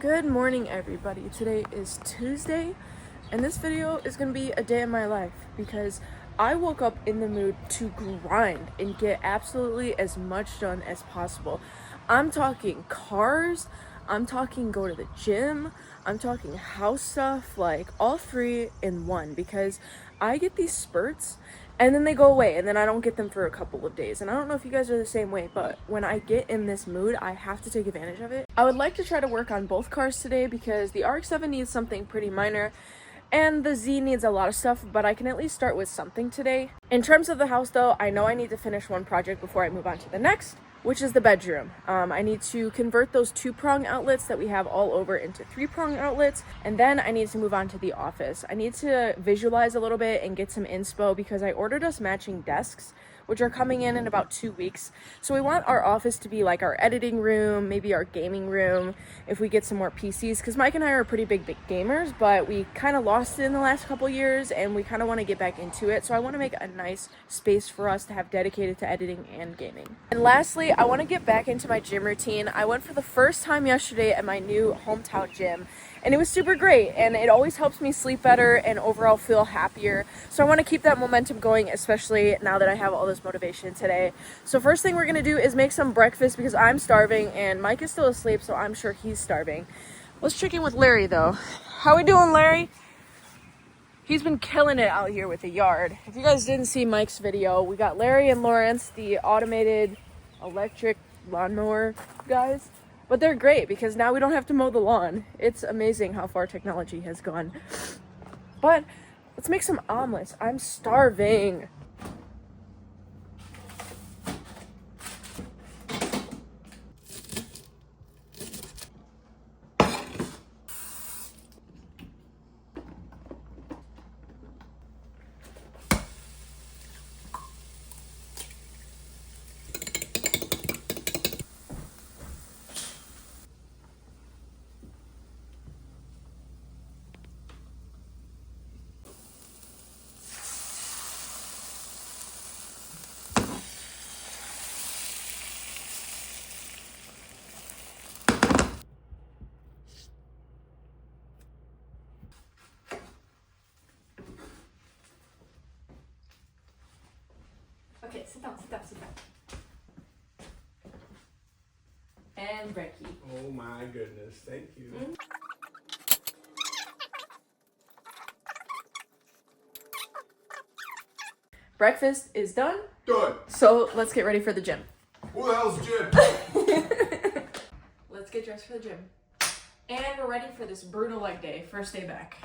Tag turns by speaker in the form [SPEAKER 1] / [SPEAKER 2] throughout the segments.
[SPEAKER 1] Good morning, everybody. Today is Tuesday, and this video is gonna be a day in my life because I woke up in the mood to grind and get absolutely as much done as possible. I'm talking cars, I'm talking go to the gym, I'm talking house stuff, like all three in one, because I get these spurts and then they go away and then I don't get them for a couple of days. And I don't know if you guys are the same way, but when I get in this mood, I have to take advantage of it. I would like to try to work on both cars today because the RX7 needs something pretty minor and the Z needs a lot of stuff, but I can at least start with something today. In terms of the house though, I know I need to finish one project before I move on to the next, which is the bedroom. I need to convert those 2-prong outlets that we have all over into 3-prong outlets, and then I need to move on to the office. I need to visualize a little bit and get some inspo because I ordered us matching desks, which are coming in about 2 weeks. So we want our office to be like our editing room, maybe our gaming room, if we get some more PCs, because Mike and I are pretty big gamers, but we kind of lost it in the last couple years and we kind of want to get back into it. So I want to make a nice space for us to have dedicated to editing and gaming. And lastly, I want to get back into my gym routine. I went for the first time yesterday at my new hometown gym, and it was super great, and it always helps me sleep better and overall feel happier. So I want to keep that momentum going, especially now that I have all this motivation today. So first thing we're going to do is make some breakfast because I'm starving and Mike is still asleep, so I'm sure he's starving. Let's check in with Larry though. How we doing, Larry? He's been killing it out here with the yard. If you guys didn't see Mike's video, we got Larry and Lawrence, the automated electric lawnmower guys. But they're great because now we don't have to mow the lawn. It's amazing how far technology has gone. But let's make some omelets. I'm starving. Okay, sit down. And brekkie.
[SPEAKER 2] Oh my goodness, thank you.
[SPEAKER 1] Mm-hmm. Breakfast is done.
[SPEAKER 2] Done.
[SPEAKER 1] So let's get ready for the gym.
[SPEAKER 2] Who the hell's Jim?
[SPEAKER 1] Let's get dressed for the gym. And we're ready for this brutal leg day. First day back.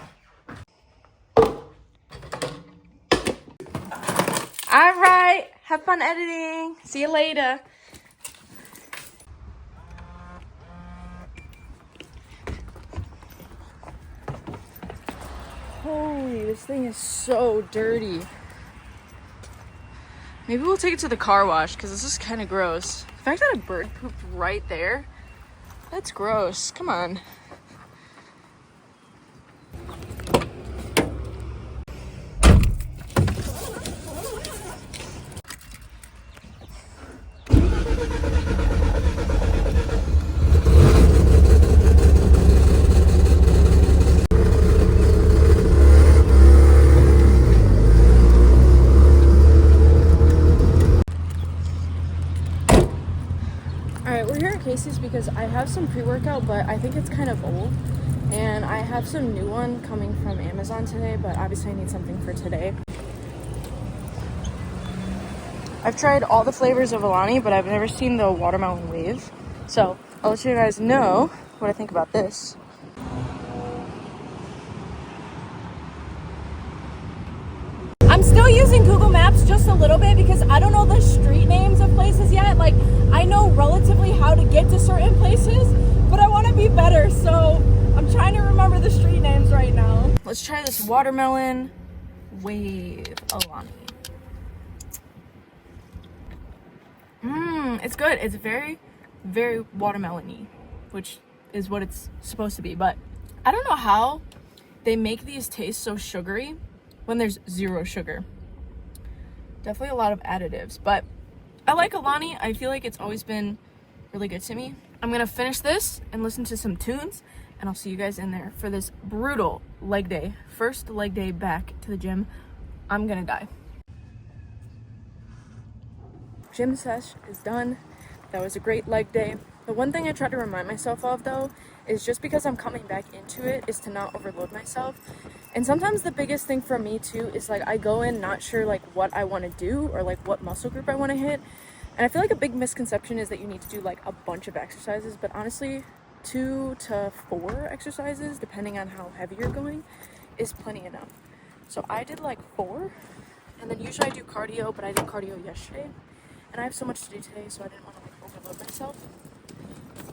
[SPEAKER 1] All right. Have fun editing. See you later. Holy, this thing is so dirty. Maybe we'll take it to the car wash because this is kind of gross. The fact that a bird pooped right there, that's gross. Come on. Casey's because I have some pre-workout, but I think it's kind of old, and I have some new one coming from Amazon today, but obviously I need something for today. I've tried all the flavors of Alani, but I've never seen the watermelon wave, so I'll let you guys know what I think about this. I'm still using Google Maps just a little bit because I don't know the street names of places yet. Like, I know relatively how to get to certain places, but I want to be better, so I'm trying to remember the street names right now. Let's try this watermelon wave Alani. It's good. It's very, very watermelon-y, which is what it's supposed to be, but I don't know how they make these taste so sugary when there's zero sugar. Definitely a lot of additives, but I like Alani. I feel like it's always been really good to me. I'm gonna finish this and listen to some tunes, and I'll see you guys in there for this brutal leg day. First leg day back to the gym. I'm gonna die. Gym sesh is done. That was a great leg day. The one thing I try to remind myself of though is just because I'm coming back into it is to not overload myself. And sometimes the biggest thing for me too is like I go in not sure like what I want to do or like what muscle group I want to hit. And I feel like a big misconception is that you need to do like a bunch of exercises, but honestly 2 to 4 exercises depending on how heavy you're going is plenty enough. So I did like 4, and then usually I do cardio, but I did cardio yesterday and I have so much to do today, so I didn't want to like overload myself.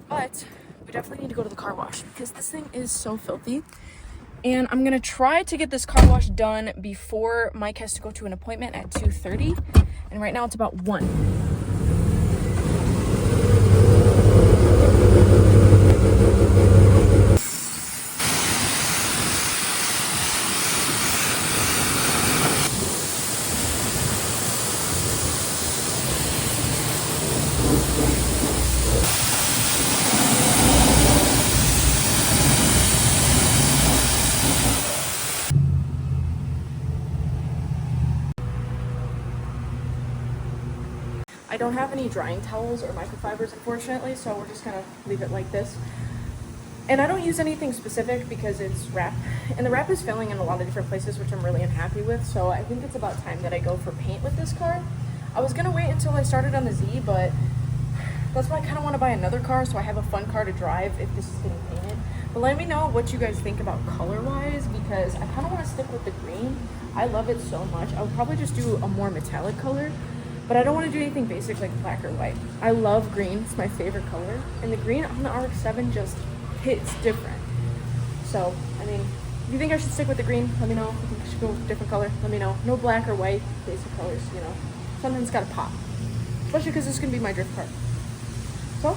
[SPEAKER 1] But we definitely need to go to the car wash because this thing is so filthy. And I'm gonna try to get this car wash done before Mike has to go to an appointment at 2:30. And right now it's about 1. I don't have any drying towels or microfibers, unfortunately, so we're just gonna leave it like this. And I don't use anything specific because it's wrap, and the wrap is filling in a lot of different places, which I'm really unhappy with, so I think it's about time that I go for paint with this car. I was gonna wait until I started on the Z, but that's why I kind of want to buy another car so I have a fun car to drive if this is getting painted. But let me know what you guys think about color-wise, because I kind of want to stick with the green. I love it so much. I would probably just do a more metallic color. But I don't want to do anything basic like black or white. I love green, it's my favorite color. And the green on the RX7 just hits different. So, I mean, if you think I should stick with the green, let me know. If you think I should go with a different color, let me know. No black or white, basic colors, you know. Something's gotta pop. Especially because this is gonna be my drift car. So,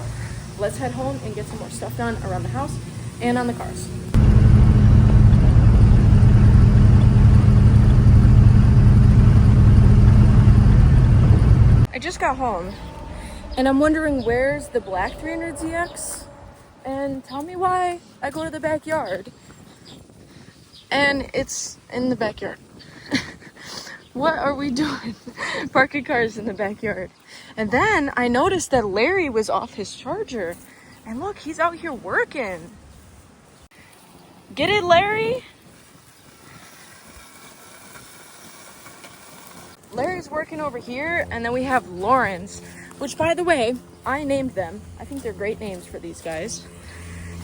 [SPEAKER 1] let's head home and get some more stuff done around the house and on the cars. I just got home and I'm wondering where's the black 300ZX, and tell me why I go to the backyard and it's in the backyard. What are we doing parking cars in the backyard? And then I noticed that Larry was off his charger, and look, he's out here working. Get it, Larry? Larry's working over here, and then we have Lawrence, which, by the way, I named them. I think they're great names for these guys.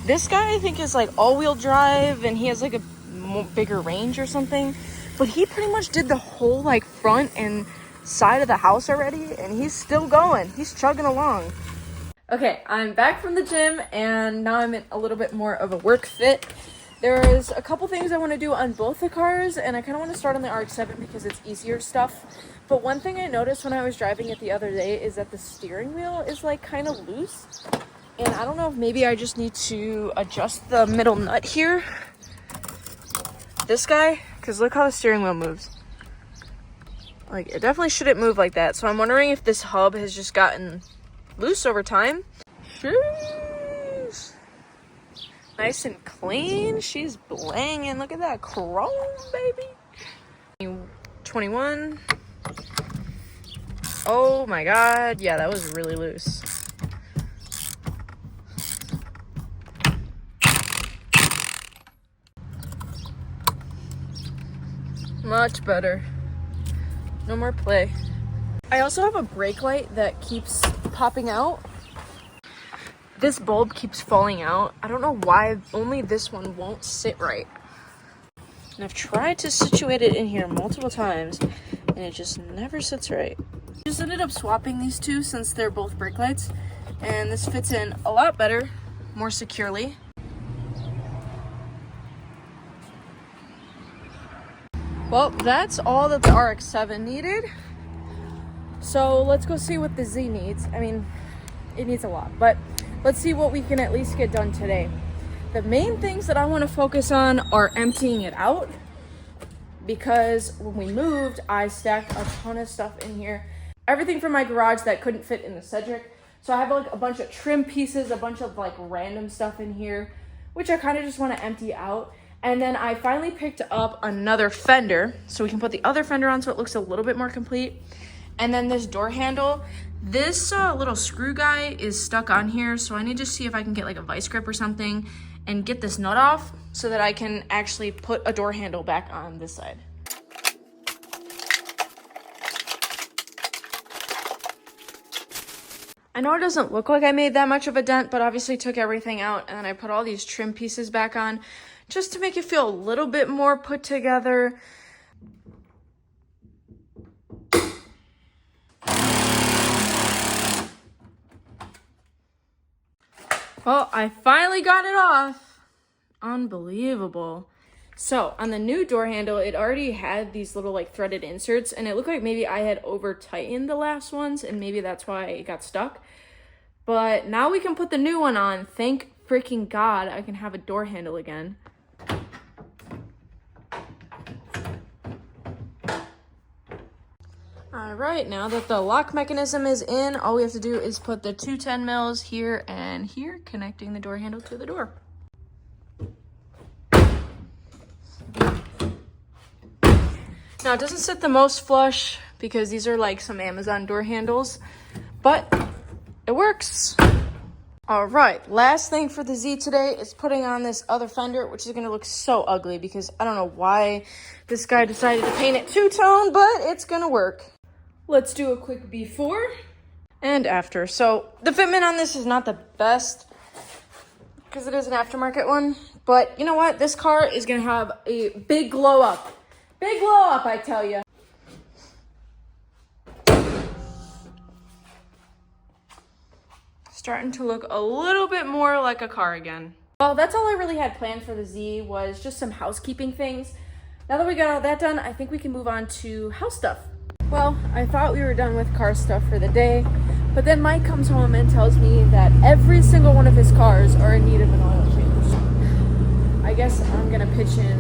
[SPEAKER 1] This guy, I think, is like all-wheel drive, and he has like a bigger range or something. But he pretty much did the whole like front and side of the house already, and he's still going. He's chugging along. Okay, I'm back from the gym, and now I'm in a little bit more of a work fit. There's a couple things I want to do on both the cars, and I kind of want to start on the RX-7 because it's easier stuff. But one thing I noticed when I was driving it the other day is that the steering wheel is like kind of loose. And I don't know if maybe I just need to adjust the middle nut here. This guy, because look how the steering wheel moves. Like, it definitely shouldn't move like that. So I'm wondering if this hub has just gotten loose over time. Sheesh. Nice and clean. She's blanging. Look at that chrome, baby. 21. Oh my god. Yeah, that was really loose. Much better. No more play. I also have a brake light that keeps popping out. This bulb keeps falling out. I don't know why only this one won't sit right. And I've tried to situate it in here multiple times and it just never sits right. Just ended up swapping these two since they're both brake lights, and this fits in a lot better, more securely. Well, that's all that the RX-7 needed. So let's go see what the Z needs. I mean, it needs a lot, but let's see what we can at least get done today. The main things that I want to focus on are emptying it out, because when we moved, I stacked a ton of stuff in here. Everything from my garage that couldn't fit in the Cedric. So I have like a bunch of trim pieces, a bunch of like random stuff in here. which I kind of just want to empty out. And then I finally picked up another fender so we can put the other fender on so it looks a little bit more complete. And then this door handle, this little screw guy is stuck on here, so I need to see if I can get like a vice grip or something and get this nut off so that I can actually put a door handle back on this side. I know it doesn't look like I made that much of a dent, but obviously took everything out and then I put all these trim pieces back on just to make it feel a little bit more put together. Well, I finally got it off. Unbelievable. So on the new door handle, it already had these little like threaded inserts and it looked like maybe I had over tightened the last ones and maybe that's why it got stuck. But now we can put the new one on. Thank freaking God I can have a door handle again. All right, now that the lock mechanism is in, all we have to do is put the two 10 mils here and here, connecting the door handle to the door. Now, it doesn't sit the most flush because these are like some Amazon door handles, but it works. All right, last thing for the Z today is putting on this other fender, which is gonna look so ugly because I don't know why this guy decided to paint it two-tone, but it's gonna work. Let's do a quick before and after. So the fitment on this is not the best because it is an aftermarket one, but you know what? This car is gonna have a big glow up. Big glow up, I tell you. Starting to look a little bit more like a car again. Well, that's all I really had planned for the Z was just some housekeeping things. Now that we got all that done, I think we can move on to house stuff. Well, I thought we were done with car stuff for the day, but then Mike comes home and tells me that every single one of his cars are in need of an oil change. I guess I'm gonna pitch in,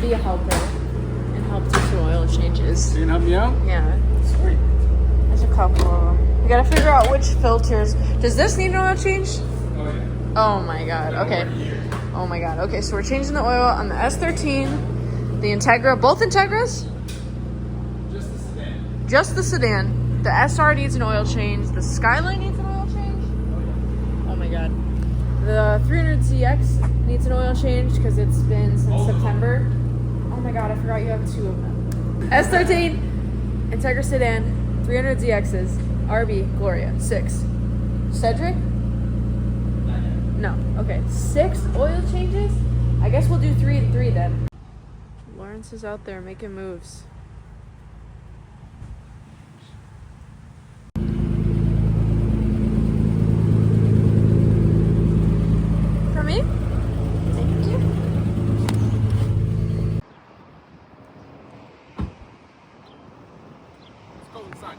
[SPEAKER 1] be a helper, and help do some oil changes.
[SPEAKER 2] You can help me out?
[SPEAKER 1] Yeah.
[SPEAKER 2] Sweet.
[SPEAKER 1] There's a couple of them. We gotta figure out which filters. Does this need an oil change?
[SPEAKER 2] Oh, yeah.
[SPEAKER 1] Oh my God, okay. Oh my God, okay, so we're changing the oil on the S13, the Integra, both Integras?
[SPEAKER 2] Just the sedan.
[SPEAKER 1] Just the sedan. The SR needs an oil change. The Skyline needs an oil change. Oh my God. The 300ZX needs an oil change because it's been since September. Oh my God, I forgot you have two of them. S13, Integra sedan, 300ZXs, RB, Gloria, 6. Cedric? No. Okay, 6 oil changes? I guess we'll do 3 and 3 then. Lawrence is out there making moves. For me? Thank you.
[SPEAKER 2] Let's go inside.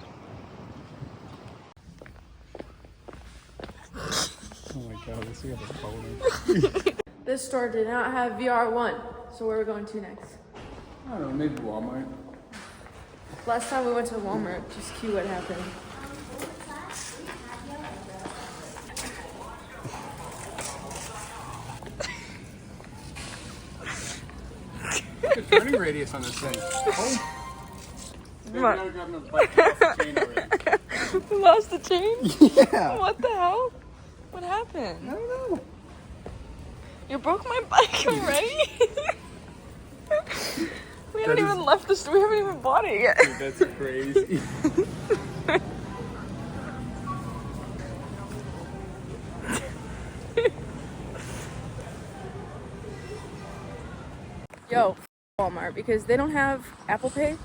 [SPEAKER 2] Oh my God, let's see how the phone.
[SPEAKER 1] This store did not have VR1, so where are we going to next?
[SPEAKER 2] I don't know, maybe Walmart.
[SPEAKER 1] Last time we went to Walmart, just cue what happened.
[SPEAKER 2] The turning radius on this thing. Oh. Maybe
[SPEAKER 1] What?
[SPEAKER 2] now we got enough bike to lost the chain already.
[SPEAKER 1] We lost the chain?
[SPEAKER 2] Yeah.
[SPEAKER 1] What the hell? What happened?
[SPEAKER 2] I don't know.
[SPEAKER 1] You broke my bike already? We haven't
[SPEAKER 2] That is-
[SPEAKER 1] even left this. We haven't even bought it yet.
[SPEAKER 2] Dude, that's crazy.
[SPEAKER 1] Yo, Walmart, because they don't have Apple Pay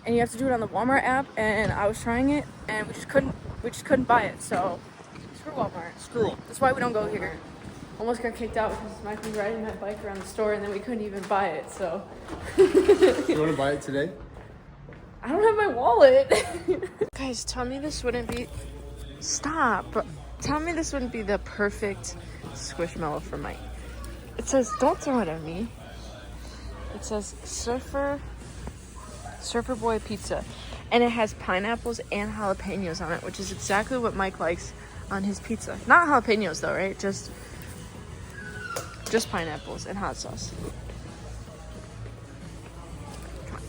[SPEAKER 1] and you have to do it on the Walmart app, and I was trying it and we just couldn't buy it. So screw Walmart.
[SPEAKER 2] Screw 'em.
[SPEAKER 1] That's why we don't go here. Almost got kicked out because Mike was riding my bike around the store and then we couldn't even buy it. So
[SPEAKER 2] You want to buy it today?
[SPEAKER 1] I don't have my wallet. Guys, tell me this wouldn't be... Stop. Tell me this wouldn't be the perfect squishmallow for Mike. It says, don't throw it at me. It says Surfer Boy Pizza. And it has pineapples and jalapenos on it, which is exactly what Mike likes on his pizza. Not jalapenos though, right? Just Just pineapples and hot sauce. Come on.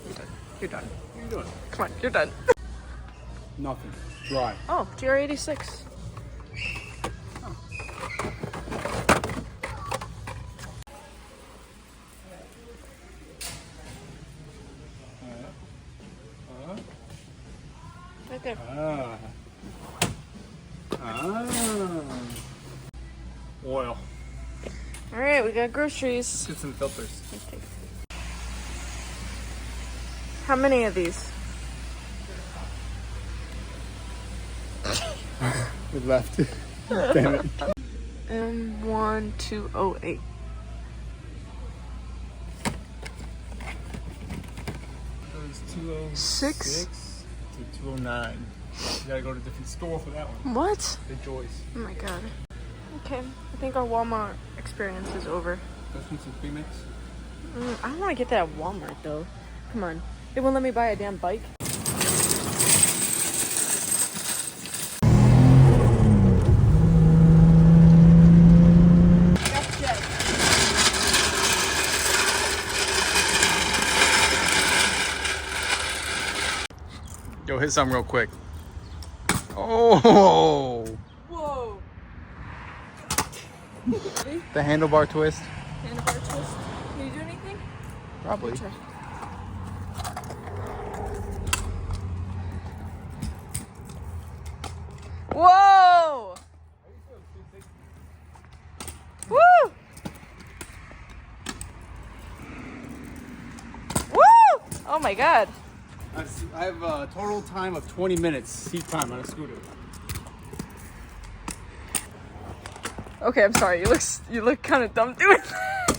[SPEAKER 1] You're done. You're done.
[SPEAKER 2] What are you doing?
[SPEAKER 1] Come on, you're done.
[SPEAKER 2] Nothing. Dry.
[SPEAKER 1] Oh, GR86. Right there.
[SPEAKER 2] Oil.
[SPEAKER 1] All right, we got groceries.
[SPEAKER 2] Let's get some filters.
[SPEAKER 1] Okay. How many of these?
[SPEAKER 2] We left. Damn it.
[SPEAKER 1] M1208.
[SPEAKER 2] Those 206
[SPEAKER 1] 6?
[SPEAKER 2] to 209. You gotta go to a different store for that one.
[SPEAKER 1] What?
[SPEAKER 2] The Joyce.
[SPEAKER 1] Oh my god. Okay, I think our Walmart experience is over.
[SPEAKER 2] Let's need some premix.
[SPEAKER 1] I don't want to get that at Walmart though. Come on. They won't let me buy a damn bike.
[SPEAKER 2] Yo, hit something real quick. Oh!
[SPEAKER 1] Whoa!
[SPEAKER 2] The handlebar twist.
[SPEAKER 1] Handlebar twist. Can you do anything?
[SPEAKER 2] Probably.
[SPEAKER 1] Try. Whoa! Woo! Woo! Oh my god.
[SPEAKER 2] I have a total time of 20 minutes seat time on a scooter.
[SPEAKER 1] Okay, I'm sorry. You look kind of dumb doing that.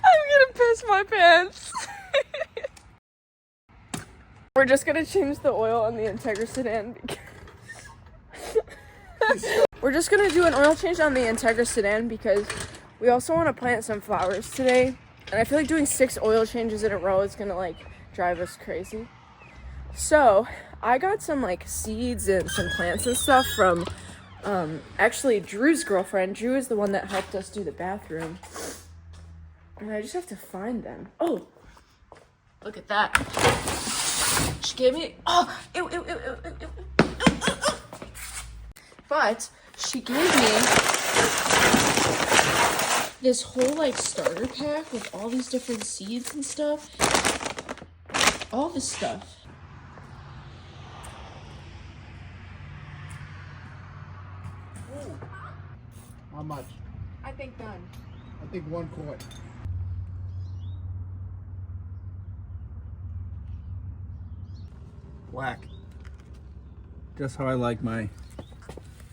[SPEAKER 1] I'm gonna piss my pants. We're just gonna change the oil on the Integra sedan because we're just gonna do an oil change on the Integra sedan because we also want to plant some flowers today, and I feel like doing 6 oil changes in a row is gonna like drive us crazy. So I got some like seeds and some plants and stuff from actually Drew's girlfriend. Drew is the one that helped us do the bathroom, and I just have to find them. Oh, look at that. She gave me, oh, ew, ew, ew, ew, ew, ew, ew. But she gave me this whole like starter pack with all these different seeds and stuff. All this stuff.
[SPEAKER 2] How much?
[SPEAKER 1] I think none.
[SPEAKER 2] I think 1 quart. Black. Just how I like my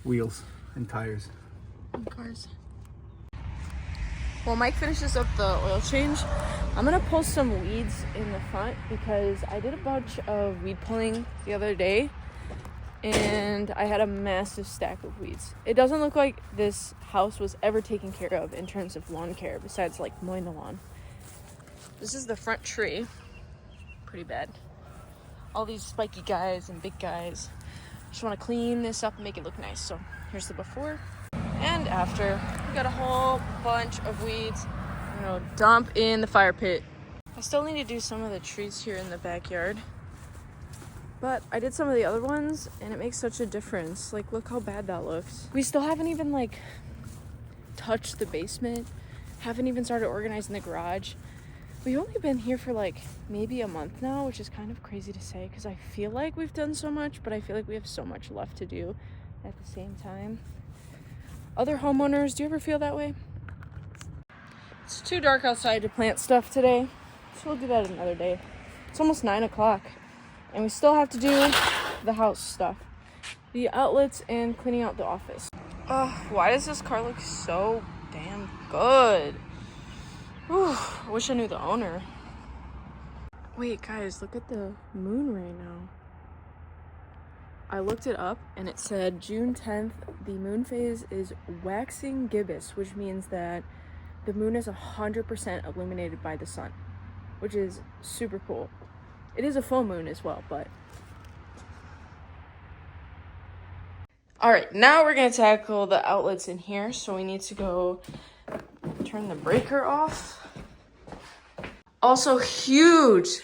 [SPEAKER 2] wheels and tires.
[SPEAKER 1] And cars. While Mike finishes up the oil change, I'm gonna pull some weeds in the front because I did a bunch of weed pulling the other day and I had a massive stack of weeds. It doesn't look like this house was ever taken care of in terms of lawn care besides like mowing the lawn. This is the front tree. Pretty bad. All these spiky guys and big guys. Just want to clean this up and make it look nice. So here's the before and after. We got a whole bunch of weeds. I'm gonna dump in the fire pit. I still need to do some of the trees here in the backyard, but I did some of the other ones and it makes such a difference. Like, look how bad that looks. We still haven't even like touched the basement, haven't even started organizing the garage. We've only been here for like maybe a month now, which is kind of crazy to say because I feel like we've done so much, but I feel like we have so much left to do at the same time. Other homeowners, do you ever feel that way? It's too dark outside to plant stuff today, so we'll do that another day. It's almost 9 o'clock and we still have to do the house stuff, the outlets, and cleaning out the office. Why does this car look so damn good? Whew, I wish I knew the owner. Wait, guys, look at the moon right now. I looked it up and it said June 10th, the moon phase is waxing gibbous, which means that the moon is 100% illuminated by the sun, which is super cool. It is a full moon as well, but All right, now we're gonna tackle the outlets in here. So we need to go turn the breaker off. Also, huge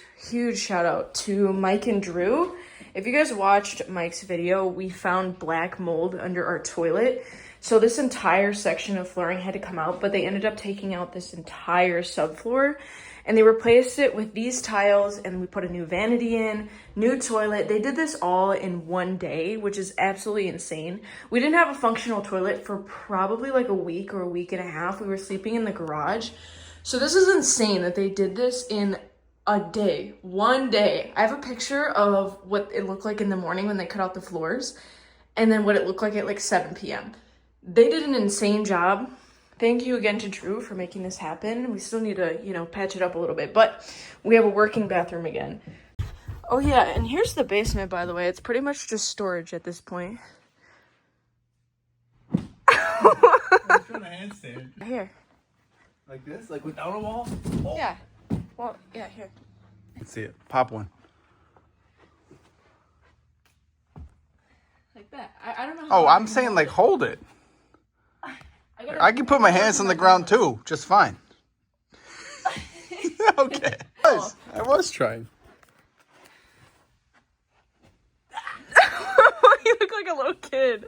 [SPEAKER 1] shout out to Mike and Drew. If you guys watched Mike's video, we found black mold under our toilet. So this entire section of flooring had to come out, but they ended up taking out this entire subfloor and they replaced it with these tiles, and we put a new vanity in, new toilet. They did this all in one day, which is absolutely insane. We didn't have a functional toilet for probably like a week or a week and a half. We were sleeping in the garage. So this is insane that they did this in a day, one day. I have a picture of what it looked like in the morning when they cut out the floors, and then what it looked like at like 7 p.m. They did an insane job. Thank you again to Drew for making this happen. We still need to, you know, patch it up a little bit, but we have a working bathroom again. Oh yeah, and here's the basement, by the way. It's pretty much just storage at this point.
[SPEAKER 2] I'm trying to handstand.
[SPEAKER 1] Here.
[SPEAKER 2] Like this? Like without a wall? Oh.
[SPEAKER 1] Yeah. Well, yeah, here.
[SPEAKER 2] Let's see it. Pop one.
[SPEAKER 1] Like that. I don't know how.
[SPEAKER 2] Oh, I'm saying like hold it. I can put my hands on the ground too, just fine. Okay.
[SPEAKER 1] Oh.
[SPEAKER 2] I was trying.
[SPEAKER 1] You look like a little kid.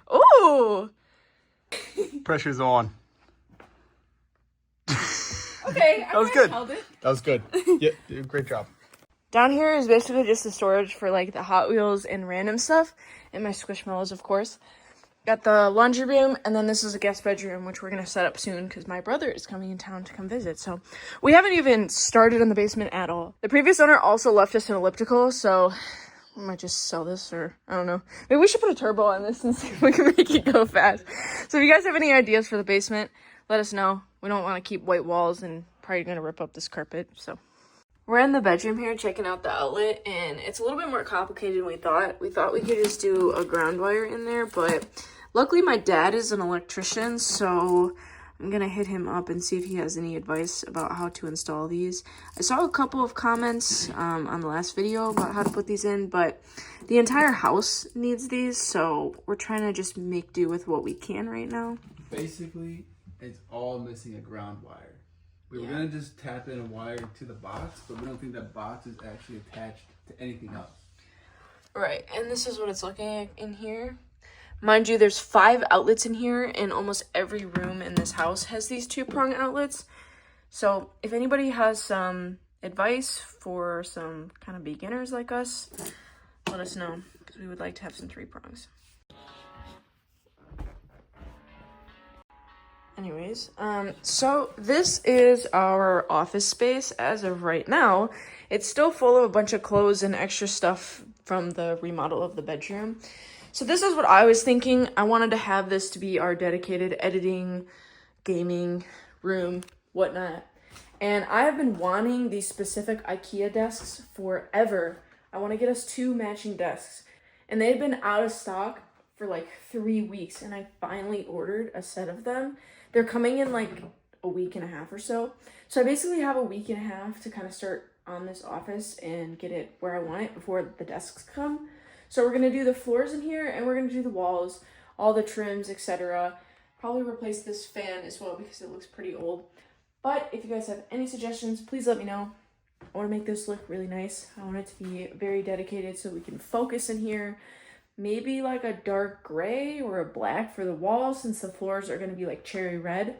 [SPEAKER 1] Oh.
[SPEAKER 2] Pressure's on.
[SPEAKER 1] Okay,
[SPEAKER 2] That was good.
[SPEAKER 1] Held it.
[SPEAKER 2] That was good. Yeah, great job.
[SPEAKER 1] Down here is basically just the storage for like the Hot Wheels and random stuff, and my Squishmallows, of course. Got the laundry room, and then this is a guest bedroom, which we're gonna set up soon because my brother is coming in town to come visit. So we haven't even started on the basement at all. The previous owner also left us an elliptical, so we might just sell this, or I don't know. Maybe we should put a turbo on this and see if we can make it go fast. So if you guys have any ideas for the basement, let us know. We don't want to keep white walls and probably gonna rip up this carpet, so. We're in the bedroom here checking out the outlet, and it's a little bit more complicated than we thought. We thought we could just do a ground wire in there, but luckily my dad is an electrician, so I'm gonna hit him up and see if he has any advice about how to install these. I saw a couple of comments on the last video about how to put these in, but the entire house needs these, so we're trying to just make do with what we can right now.
[SPEAKER 2] Basically, it's all missing a ground wire. We were going to just tap in a wire to the box, but we don't think that box is actually attached to anything else.
[SPEAKER 1] Right, and this is what it's looking like in here. Mind you, there's 5 outlets in here, and almost every room in this house has these 2-prong outlets. So if anybody has some advice for some kind of beginners like us, let us know, because we would like to have some 3-prongs. Anyways, so this is our office space as of right now. It's still full of a bunch of clothes and extra stuff from the remodel of the bedroom. So this is what I was thinking. I wanted to have this to be our dedicated editing, gaming room, whatnot. And I have been wanting these specific IKEA desks forever. I want to get us 2 matching desks. And they've been out of stock for like 3 weeks, and I finally ordered a set of them. They're coming in like a week and a half or so. So I basically have a week and a half to kind of start on this office and get it where I want it before the desks come. So we're going to do the floors in here, and we're going to do the walls, all the trims, etc. Probably replace this fan as well because it looks pretty old. But if you guys have any suggestions, please let me know. I want to make this look really nice. I want it to be very dedicated so we can focus in here. Maybe like a dark gray or a black for the walls, since the floors are going to be like cherry red.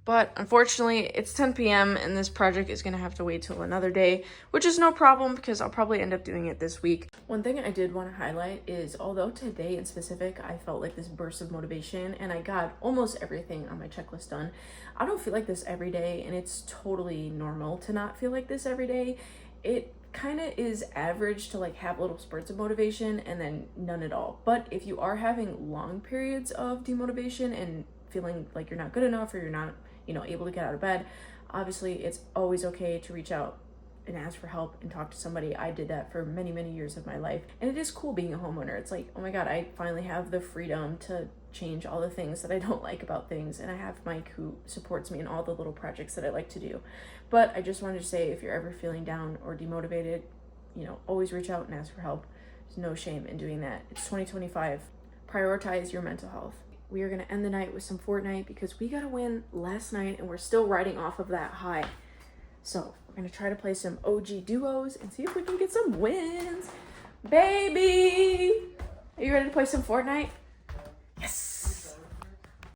[SPEAKER 1] But unfortunately, it's 10 p.m. and this project is going to have to wait till another day, which is no problem because I'll probably end up doing it this week. One thing I did want to highlight is, although today in specific, I felt like this burst of motivation and I got almost everything on my checklist done, I don't feel like this every day, and it's totally normal to not feel like this every day. It kind of is average to like have little spurts of motivation and then none at all. But if you are having long periods of demotivation and feeling like you're not good enough or you're not able to get out of bed, obviously it's always okay to reach out and ask for help and talk to somebody. I did that for many, many years of my life. And it is cool being a homeowner. It's like, oh my God, I finally have the freedom to change all the things that I don't like about things. And I have Mike who supports me in all the little projects that I like to do. But I just wanted to say, if you're ever feeling down or demotivated, you know, always reach out and ask for help. There's no shame in doing that. It's 2025. Prioritize your mental health. We are going to end the night with some Fortnite because we got a win last night and we're still riding off of that high. So we're going to try to play some OG duos and see if we can get some wins. Baby! Are you ready to play some Fortnite? Yes!